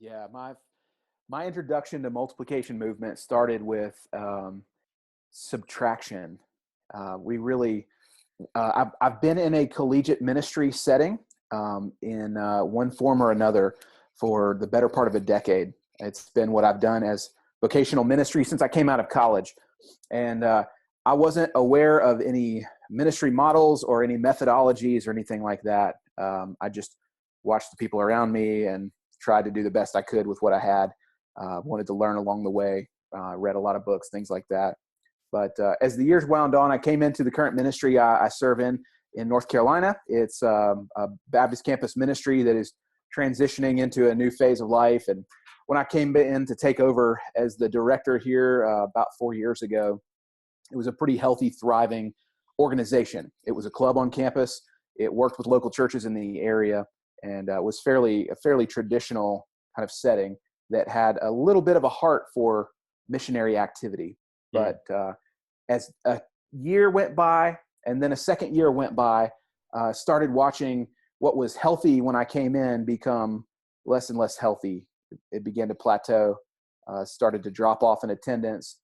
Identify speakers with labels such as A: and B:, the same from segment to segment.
A: Yeah, my introduction to multiplication movement started with subtraction. We really, I've been in a collegiate ministry setting in one form or another for the better part of a decade. It's been what I've done as vocational ministry since I came out of college, and I wasn't aware of any ministry models or any methodologies or anything like that. I just watched the people around me and tried to do the best I could with what I had. Wanted to learn along the way. Read a lot of books, things like that. But as the years wound on, I came into the current ministry I serve in North Carolina. It's a Baptist campus ministry that is transitioning into a new phase of life. And when I came in to take over as the director here about 4 years ago, it was a pretty healthy, thriving organization. It was a club on campus. It worked with local churches in the area, and was a fairly traditional kind of setting that had a little bit of a heart for missionary activity.
B: Mm.
A: But as a year went by, and then a second year went by, started watching what was healthy when I came in become less and less healthy. It began to plateau, started to drop off in attendance.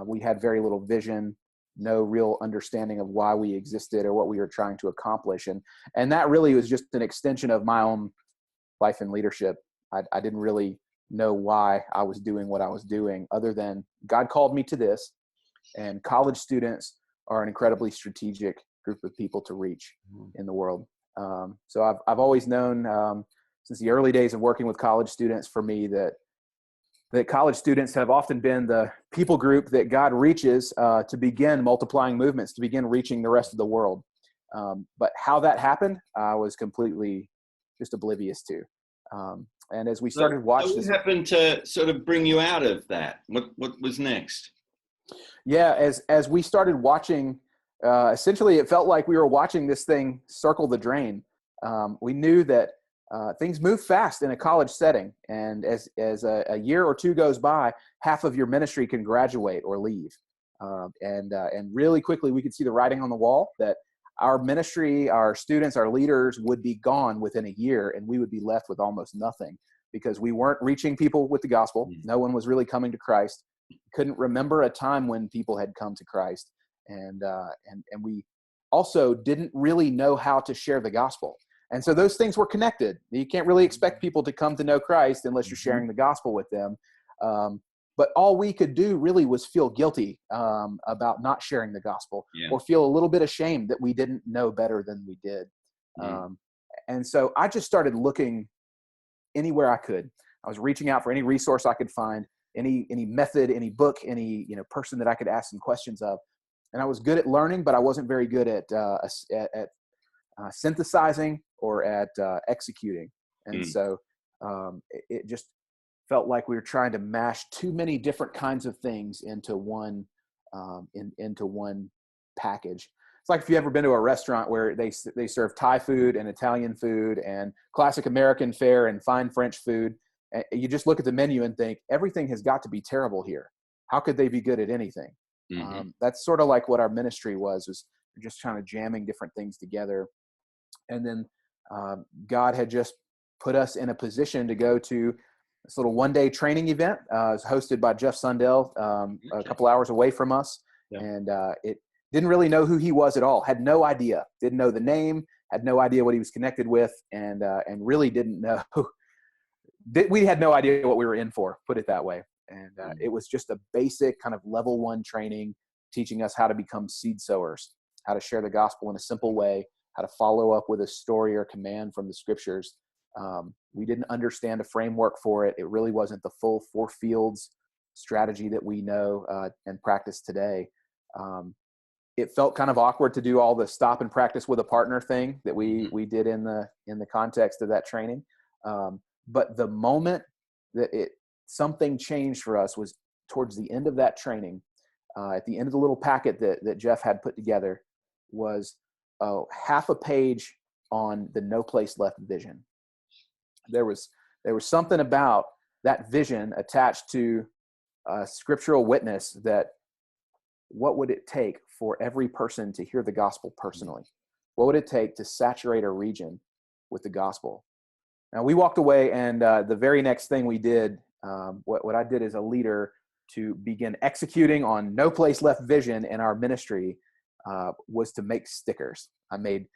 A: We had very little vision, no real understanding of why we existed or what we were trying to accomplish. And that really was just an extension of my own life and leadership. I didn't really know why I was doing what I was doing, other than God called me to this, and college students are an incredibly strategic group of people to reach in the world. So I've always known since the early days of working with college students, for me, that college students have often been the people group that God reaches to begin multiplying movements, to begin reaching the rest of the world. But how that happened, I was completely just oblivious to. And as we started
B: So
A: watching
B: what
A: this,
B: happened to sort of bring you out of that? What was next?
A: yeah, as we started watching, essentially it felt like we were watching this thing circle the drain. We knew that things move fast in a college setting, and as a year or two goes by, half of your ministry can graduate or leave, and really quickly we could see the writing on the wall that our ministry, our students, our leaders would be gone within a year, and we would be left with almost nothing because we weren't reaching people with the gospel. No one was really coming to Christ. Couldn't remember a time when people had come to Christ, and we also didn't really know how to share the gospel. And so those things were connected. You can't really expect people to come to know Christ unless you're sharing the gospel with them. But all we could do really was feel guilty about not sharing the gospel,
B: Yeah.
A: or feel a little bit ashamed that we didn't know better than we did. And so I just started looking anywhere I could. I was reaching out for any resource I could find, any method, any book, any person that I could ask some questions of. And I was good at learning, but I wasn't very good at synthesizing or at executing. And so it just felt like we were trying to mash too many different kinds of things into one into one package. It's like if you've ever been to a restaurant where they serve Thai food and Italian food and classic American fare and fine French food. And you just look at the menu and think, everything has got to be terrible here. How could they be good at anything? That's sort of like what our ministry was just kind of jamming different things together. And then God had just put us in a position to go to this little one-day training event. It was hosted by Jeff Sundell, a couple hours away from us.
B: Yeah.
A: And it didn't really know who he was at all. Had no idea. Didn't know the name. Had no idea what he was connected with. And really didn't know. We had no idea what we were in for, put it that way. And it was just a basic kind of level 1 training, teaching us how to become seed sowers, how to share the gospel in a simple way, how to follow up with a story or command from the scriptures. We didn't understand a framework for it. It really wasn't the full 4 fields strategy that we know and practice today. It felt kind of awkward to do all the stop and practice with a partner thing that we did in the context of that training. But the moment that something changed for us was towards the end of that training. At the end of the little packet that Jeff had put together was half a page on the No Place Left vision. There was something about that vision attached to a scriptural witness that what would it take for every person to hear the gospel personally? What would it take to saturate a region with the gospel? Now we walked away, and the very next thing we did, what I did as a leader to begin executing on No Place Left vision in our ministry was to make stickers. I made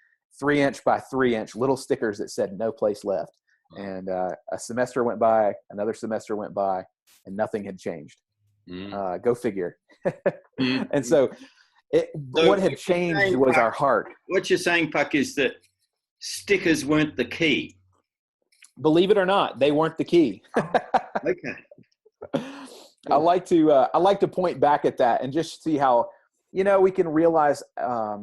A: 3-inch by 3-inch little stickers that said "No Place Left," and a semester went by, another semester went by, and nothing had changed. Go figure. And so, what had changed was our heart.
B: What you're saying, Puck, is that stickers weren't the key.
A: Believe it or not, they weren't the key.
B: Okay.
A: I like to point back at that and just see how, we can realize a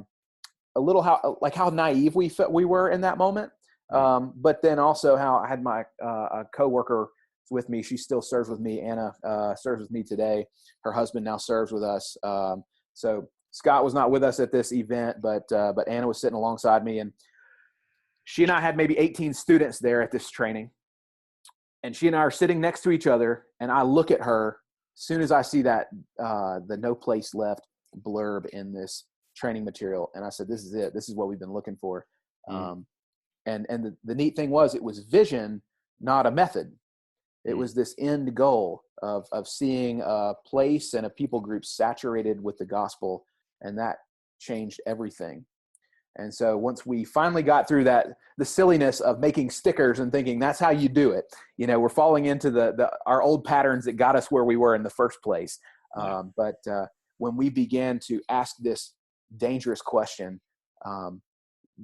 A: little how naive we were in that moment. But then also how I had my a coworker with me. She still serves with me. Anna serves with me today. Her husband now serves with us. So Scott was not with us at this event, but Anna was sitting alongside me, and she and I had maybe 18 students there at this training. And she and I are sitting next to each other, and I look at her as soon as I see that the No Place Left blurb in this training material, and I said, "This is it. This is what we've been looking for." And the neat thing was, it was vision, not a method. It was this end goal of seeing a place and a people group saturated with the gospel, and that changed everything. And so once we finally got through the silliness of making stickers and thinking that's how you do it, we're falling into our old patterns that got us where we were in the first place. But when we began to ask this dangerous question,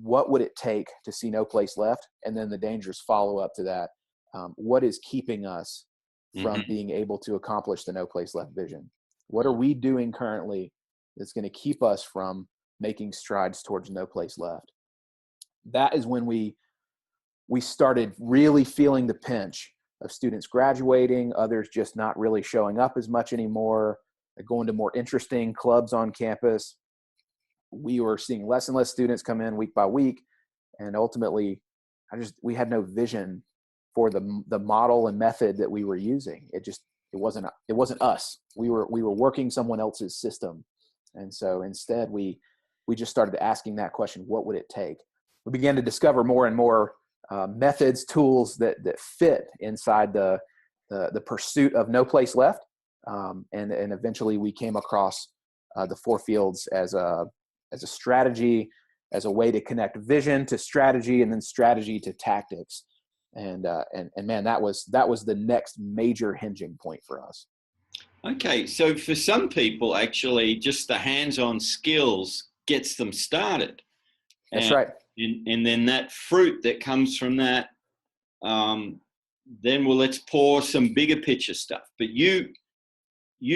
A: what would it take to see No Place Left? And then the dangerous follow-up to that, what is keeping us from being able to accomplish the No Place Left vision? What are we doing currently that's going to keep us from making strides towards No Place Left? That is when we started really feeling the pinch of students graduating, others just not really showing up as much anymore, going to more interesting clubs on campus. We were seeing less and less students come in week by week, and ultimately we had no vision for the model and method that we were using. It wasn't us. We were working someone else's system. And so instead we just started asking that question, what would it take? We began to discover more and more methods, tools that fit inside the pursuit of No Place Left. And eventually we came across the 4 fields as a strategy, as a way to connect vision to strategy, and then strategy to tactics. And man, that was the next major hinging point for us.
B: Okay, so for some people, actually, just the hands-on skills gets them started.
A: That's right.
B: And then that fruit that comes from that, then let's pour some bigger picture stuff. But you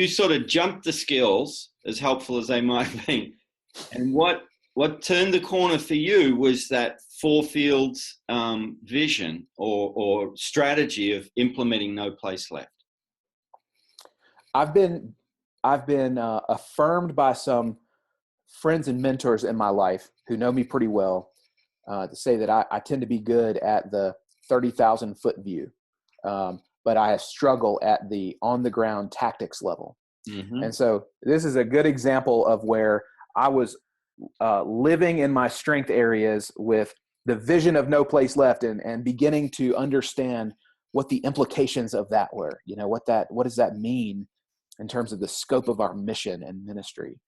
B: sort of jumped the skills, as helpful as they might be. And what turned the corner for you was that 4 fields vision or strategy of implementing No Place Left.
A: I've been affirmed by some friends and mentors in my life who know me pretty well to say that I tend to be good at the 30,000 foot view, but I struggle at the on the ground tactics level. And so this is a good example of where I was living in my strength areas with the vision of No Place Left, and beginning to understand what the implications of that were. What does that mean in terms of the scope of our mission and ministry?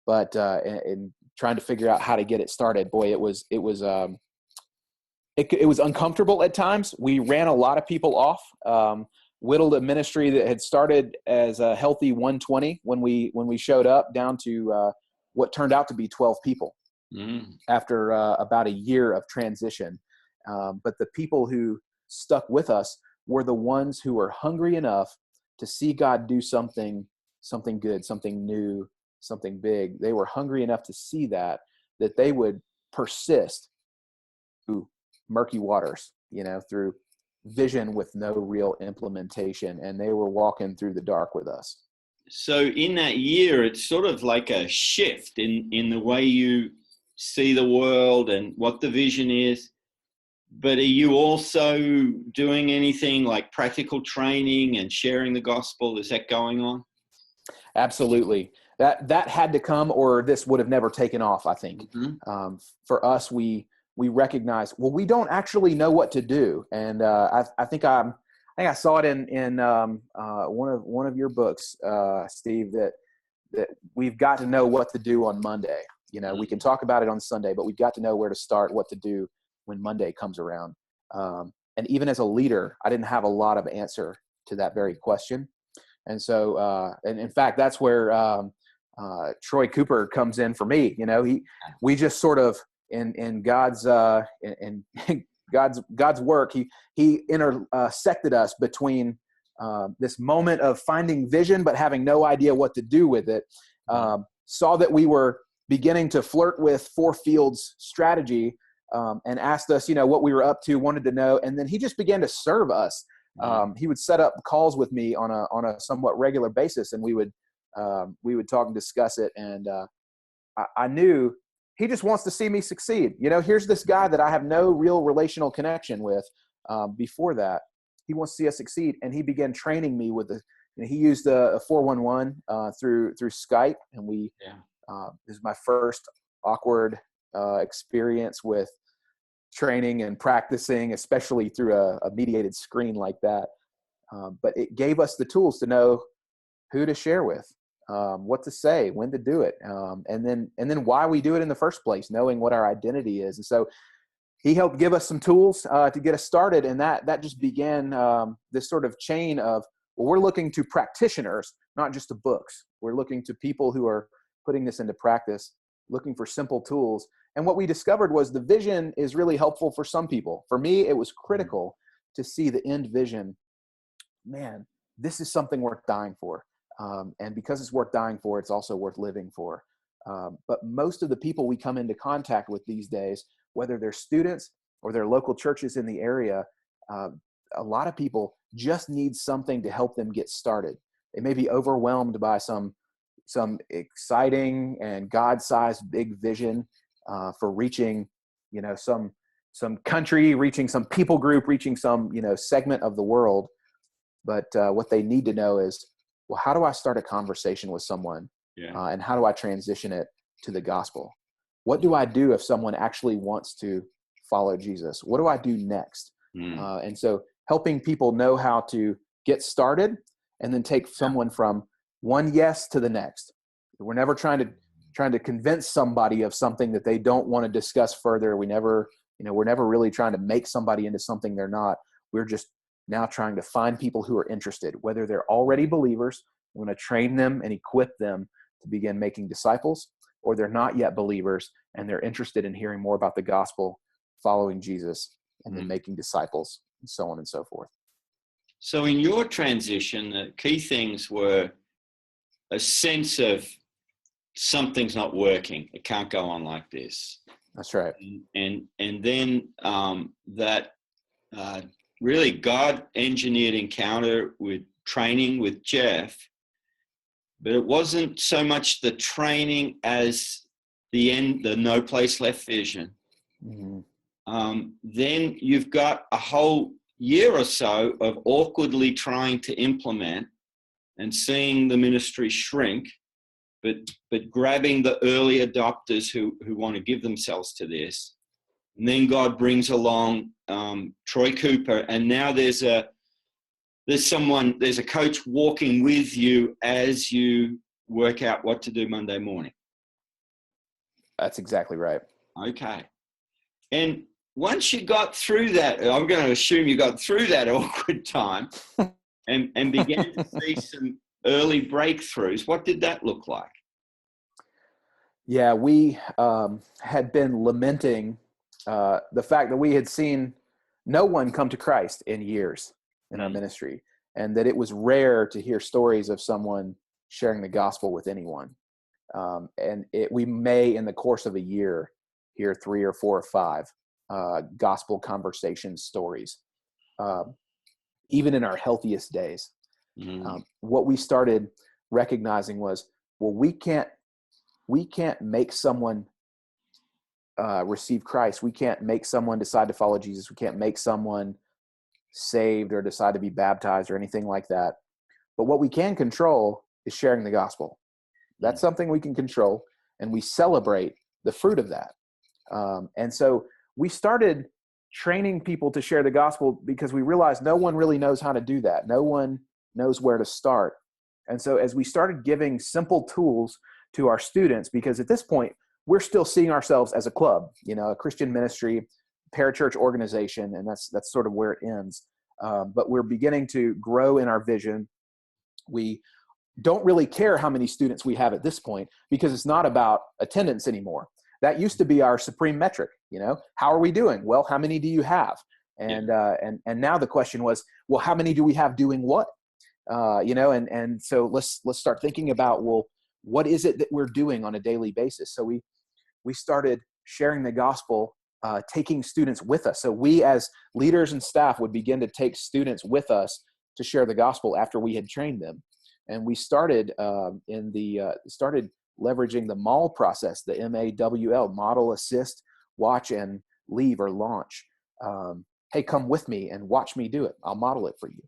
A: But in trying to figure out how to get it started, boy, it was uncomfortable at times. We ran a lot of people off. Whittled a ministry that had started as a healthy 120 when we showed up, down to what turned out to be 12 people after about a year of transition. But the people who stuck with us were the ones who were hungry enough to see God do something good, something new, something big. They were hungry enough to see that they would persist through murky waters, through vision with no real implementation, and they were walking through the dark with us.
B: So in that year, it's sort of like a shift in the way you see the world and what the vision is. But are you also doing anything like practical training and sharing the gospel? Is that going on?
A: Absolutely. That had to come, or this would have never taken off, I think. For us, we we recognize, well, we don't actually know what to do. And I think I saw it in one of your books, Steve, that we've got to know what to do on Monday. You know, we can talk about it on Sunday, but we've got to know where to start, what to do when Monday comes around. And even as a leader, I didn't have a lot of answer to that very question. And so, and in fact, that's where Troy Cooper comes in for me. You know, we just sort of in God's in God's work, he intersected us between this moment of finding vision but having no idea what to do with it. Saw that we were beginning to flirt with Four Fields strategy, and asked us, you know, what we were up to, wanted to know, and then he just began to serve us. He would set up calls with me on a somewhat regular basis, and we would talk and discuss it. And I knew he just wants to see me succeed. You know, here's this guy that I have no real relational connection with. Before that, he wants to see us succeed, and he began training me with he used a 411 through Skype, and this is my first awkward experience with training and practicing, especially through a mediated screen like that. But it gave us the tools to know who to share with, what to say, when to do it, and then why we do it in the first place, knowing what our identity is. And so he helped give us some tools to get us started, and that just began this sort of chain of, well, we're looking to practitioners, not just to books. We're looking to people who are putting this into practice, looking for simple tools. And what we discovered was the vision is really helpful for some people. For me, it was critical to see the end vision. Man, this is something worth dying for. And because it's worth dying for, it's also worth living for. But most of the people we come into contact with these days, whether they're students or they're local churches in the area, a lot of people just need something to help them get started. They may be overwhelmed by some exciting and God-sized big vision for reaching, you know, some country, reaching some people group, reaching some, you know, segment of the world. But what they need to know is, well, how do I start a conversation with someone? And how do I transition it to the gospel? What do I do if someone actually wants to follow Jesus? What do I do next? And so helping people know how to get started and then take someone from one yes to the next. We're never trying to convince somebody of something that they don't want to discuss further. We're never really trying to make somebody into something they're not. We're just now trying to find people who are interested, whether they're already believers. We're going to train them and equip them to begin making disciples, or they're not yet believers and they're interested in hearing more about the gospel, following Jesus, and then making disciples, and so on and so forth.
B: So in your transition, the key things were a sense of something's not working. It can't go on like this.
A: That's right.
B: And then that really God-engineered encounter with training with Jeff, but it wasn't so much the training as the no place left vision. Then you've got a whole year or so of awkwardly trying to implement and seeing the ministry shrink, but grabbing the early adopters who want to give themselves to this. And then God brings along Troy Cooper, and now there's a coach walking with you as you work out what to do Monday morning.
A: That's exactly right.
B: Okay. And once you got through that, I'm going to assume you got through that awkward time and began to see some early breakthroughs. What did that look like?
A: Yeah, we had been lamenting the fact that we had seen no one come to Christ in years in our ministry, and that it was rare to hear stories of someone sharing the gospel with anyone. And we may, in the course of a year, hear 3 or 4 or 5 gospel conversation stories, even in our healthiest days. What we started recognizing was, well, we can't make someone receive Christ. We can't make someone decide to follow Jesus. We can't make someone saved or decide to be baptized or anything like that. But what we can control is sharing the gospel. That's something we can control, and we celebrate the fruit of that. And so we started training people to share the gospel because we realized no one really knows how to do that. No one knows where to start. And so as we started giving simple tools to our students, because at this point, we're still seeing ourselves as a club, a Christian ministry, parachurch organization, and that's sort of where it ends. But we're beginning to grow in our vision. We don't really care how many students we have at this point because it's not about attendance anymore. That used to be our supreme metric. How are we doing? Well, how many do you have? And now the question was, well, how many do we have doing what? And so let's start thinking about, well, what is it that we're doing on a daily basis? So we started sharing the gospel, taking students with us. So we as leaders and staff would begin to take students with us to share the gospel after we had trained them. And we started started leveraging the MAWL process, the MAWL, model, assist, watch, and leave or launch. Hey, come with me and watch me do it. I'll model it for you.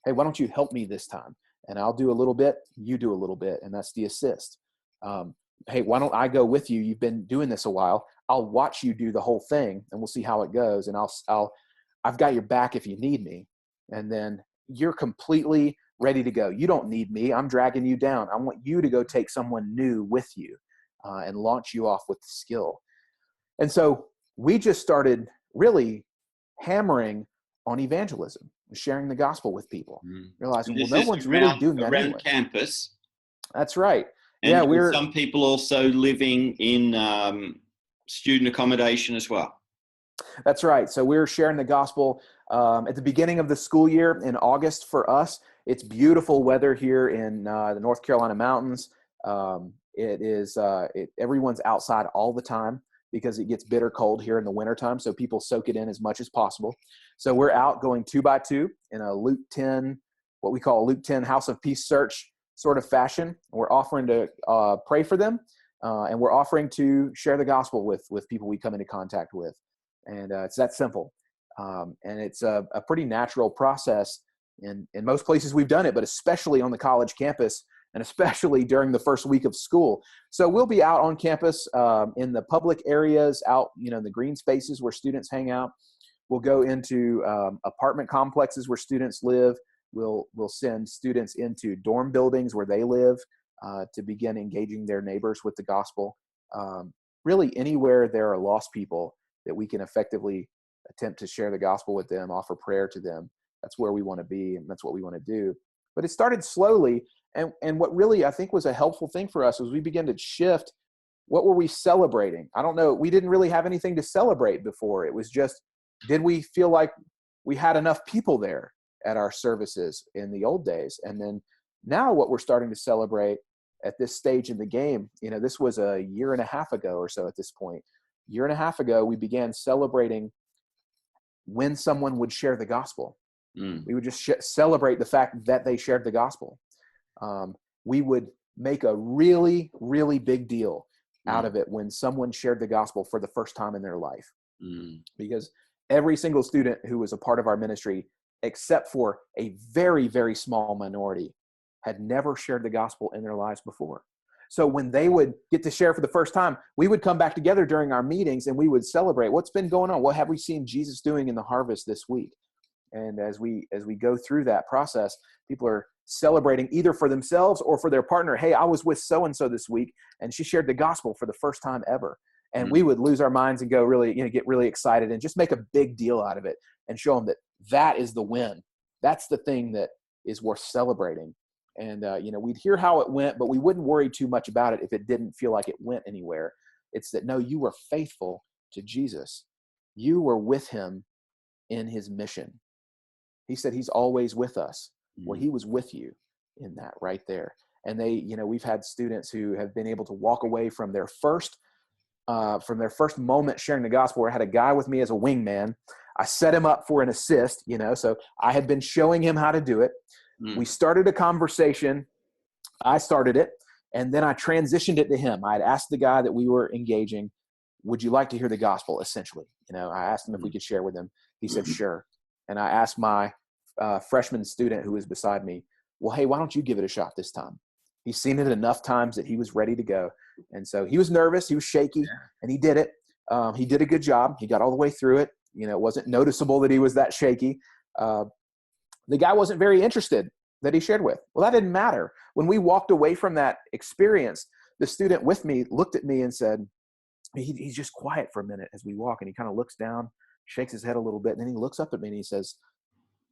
A: Hey, why don't you help me this time? And I'll do a little bit, you do a little bit, and that's the assist. Hey, why don't I go with you? You've been doing this a while. I'll watch you do the whole thing, and we'll see how it goes. And I've got your back if you need me. And then you're completely ready to go. You don't need me. I'm dragging you down. I want you to go take someone new with you and launch you off with the skill. And so we just started really hammering on evangelism, sharing the gospel with people, realizing, well, no one's really doing that
B: around
A: anyway.
B: Campus.
A: That's right.
B: And we're some people also living in student accommodation as well.
A: That's right. So we're sharing the gospel at the beginning of the school year in August for us. It's beautiful weather here in the North Carolina mountains. Everyone's outside all the time because it gets bitter cold here in the wintertime. So people soak it in as much as possible. So we're out going 2 by 2 in a Luke 10, what we call a Luke 10 House of Peace search sort of fashion. We're offering to pray for them, and we're offering to share the gospel with people we come into contact with. And it's that simple. And it's a pretty natural process in most places we've done it, but especially on the college campus and especially during the first week of school. So we'll be out on campus in the public areas, out in the green spaces where students hang out. We'll go into apartment complexes where students live. We'll send students into dorm buildings where they live to begin engaging their neighbors with the gospel. Really anywhere there are lost people that we can effectively attempt to share the gospel with them, offer prayer to them. That's where we want to be, and that's what we want to do. But it started slowly, and what really I think was a helpful thing for us was we began to shift. What were we celebrating? I don't know. We didn't really have anything to celebrate before. It was just, did we feel like we had enough people there at our services in the old days? And then now what we're starting to celebrate at this stage in the game, this was a year and a half ago or so at this point. Year and a half ago, we began celebrating when someone would share the gospel. We would just celebrate the fact that they shared the gospel. We would make a really, really big deal out of it when someone shared the gospel for the first time in their life. Because every single student who was a part of our ministry, except for a very, very small minority, had never shared the gospel in their lives before. So when they would get to share for the first time, we would come back together during our meetings and we would celebrate what's been going on. What have we seen Jesus doing in the harvest this week? And as we go through that process, people are celebrating either for themselves or for their partner. Hey, I was with so-and-so this week and she shared the gospel for the first time ever. And we would lose our minds and go really, get really excited and just make a big deal out of it and show them that is the win. That's the thing that is worth celebrating. And, we'd hear how it went, but we wouldn't worry too much about it if it didn't feel like it went anywhere. It's that, no, you were faithful to Jesus. You were with him in his mission. He said he's always with us. Well, he was with you in that right there. And we've had students who have been able to walk away from their first moment sharing the gospel, where I had a guy with me as a wingman. I set him up for an assist, so I had been showing him how to do it. We started a conversation. I started it, and then I transitioned it to him. I had asked the guy that we were engaging, would you like to hear the gospel, essentially? I asked him if we could share with him. He said, sure. And I asked my freshman student who was beside me, well, hey, why don't you give it a shot this time? He's seen it enough times that he was ready to go. And so he was nervous, he was shaky, and he did it. He did a good job. He got all the way through it. It wasn't noticeable that he was that shaky. The guy wasn't very interested that he shared with. Well, that didn't matter. When we walked away from that experience, the student with me looked at me and said, he's just quiet for a minute as we walk, and he kind of looks down, shakes his head a little bit, and then he looks up at me and he says,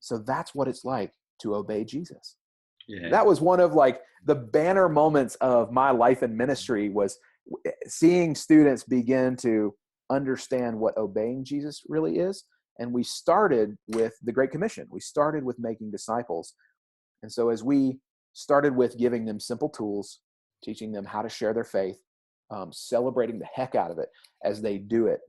A: so that's what it's like to obey Jesus.
B: Yeah.
A: That was one of like the banner moments of my life in ministry, was seeing students begin to understand what obeying Jesus really is. And we started with the Great Commission. We started with making disciples. And so as we started with giving them simple tools, teaching them how to share their faith, celebrating the heck out of it as they do it,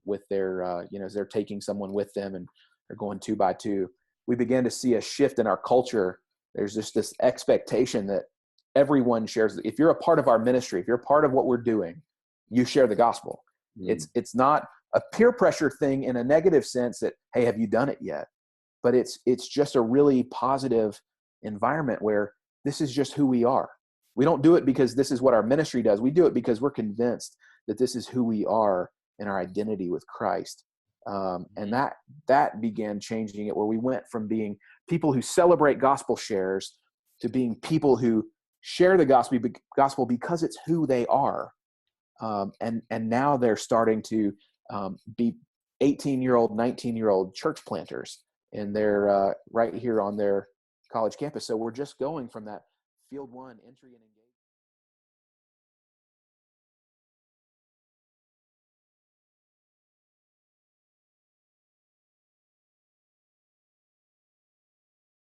A: with their, as they're taking someone with them and they're going 2 by 2, we began to see a shift in our culture. There's just this expectation that everyone shares. If you're a part of our ministry, if you're a part of what we're doing, you share the gospel. It's not a peer pressure thing in a negative sense that, hey, have you done it yet? But it's just a really positive environment where this is just who we are. We don't do it because this is what our ministry does. We do it because we're convinced that this is who we are in our identity with Christ. And that began changing it, where we went from being people who celebrate gospel shares to being people who share the gospel because it's who they are. And now they're starting to be 18-year-old, 19-year-old church planters, and they're right here on their college campus. So we're just going from that field one entry and engagement.